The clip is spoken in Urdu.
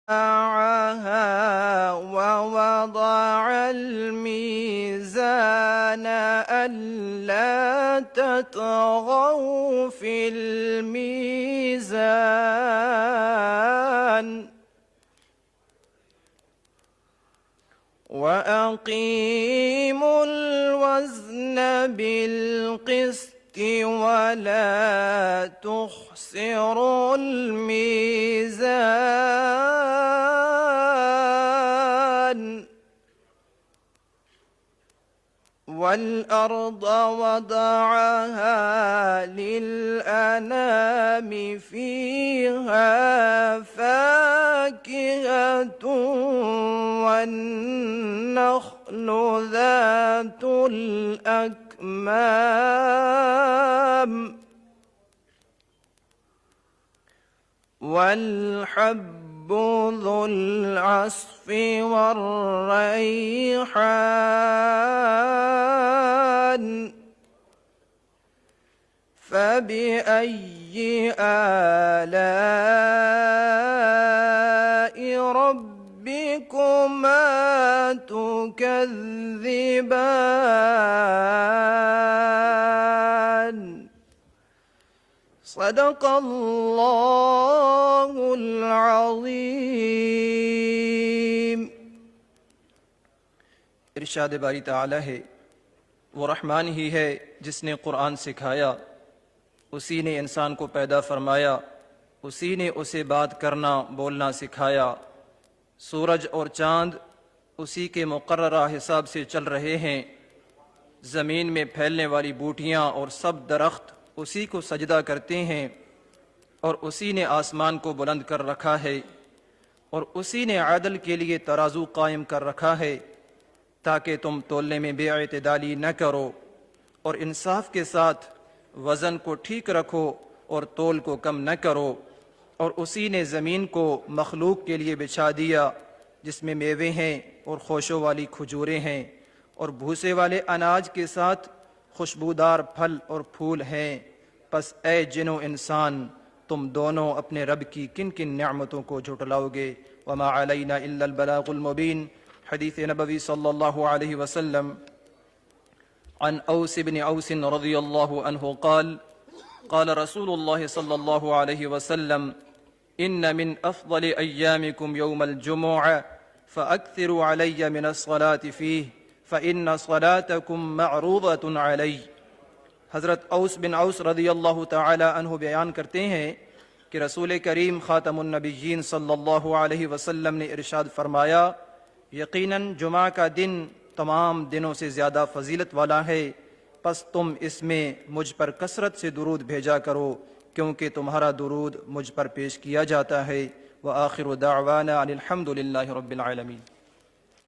وَوَضَعَهَا وَوَضَعَ الْمِيزَانَ أَلَّا تَطْغَوْا فِي الْمِيزَانِ وَأَقِيمُوا الْوَزْنَ بِالْقِسْطِ وَلَا تُخْسِرُوا الْمِيزَانَ وَالْأَرْضَ وَضَعَهَا لِلْأَنَامِ فِيهَا فَاكِهَةٌ وَالنَّخْلُ ذَاتُ الْأَكْمَامِ وَالْحَبُّ ذُو الْعَصْفِ وَالرَّيْحَانُ فَبِأَيِّ آلَاءِ رَبِّكُمَا تُكَذِّبَانِ صدق اللہ العظیم۔ ارشاد باری تعالی ہے، وہ رحمان ہی ہے جس نے قرآن سکھایا، اسی نے انسان کو پیدا فرمایا، اسی نے اسے بات کرنا بولنا سکھایا۔ سورج اور چاند اسی کے مقررہ حساب سے چل رہے ہیں، زمین میں پھیلنے والی بوٹیاں اور سب درخت اسی کو سجدہ کرتے ہیں، اور اسی نے آسمان کو بلند کر رکھا ہے، اور اسی نے عدل کے لیے ترازو قائم کر رکھا ہے تاکہ تم تولنے میں بے اعتدالی نہ کرو، اور انصاف کے ساتھ وزن کو ٹھیک رکھو اور تول کو کم نہ کرو۔ اور اسی نے زمین کو مخلوق کے لیے بچھا دیا جس میں میوے ہیں اور خوشوں والی کھجوریں ہیں، اور بھوسے والے اناج کے ساتھ خوشبودار پھل اور پھول ہیں۔ پس اے جن و انسان، تم دونوں اپنے رب کی کن کن نعمتوں کو جھٹلاؤ گے؟ وما علینا الا البلاغ المبین۔ حدیث نبوی صلی اللہ علیہ وسلم عن اوس بن اوس رضی اللہ عنہ قال قال رسول اللہ صلی اللہ علیہ وسلم ان من افضل ایامکم یوم الجمعہ فاکثروا علی من الصلاة فیہ فإن صلاتکم معروضۃ علی۔ حضرت اوس بن اوس رضی اللہ تعالی عنہ بیان کرتے ہیں کہ رسول کریم خاتم النبیین صلی اللہ علیہ وسلم نے ارشاد فرمایا، یقیناً جمعہ کا دن تمام دنوں سے زیادہ فضیلت والا ہے، پس تم اس میں مجھ پر کثرت سے درود بھیجا کرو کیونکہ تمہارا درود مجھ پر پیش کیا جاتا ہے۔ وآخر دعوانا ان الحمد للہ رب العالمین۔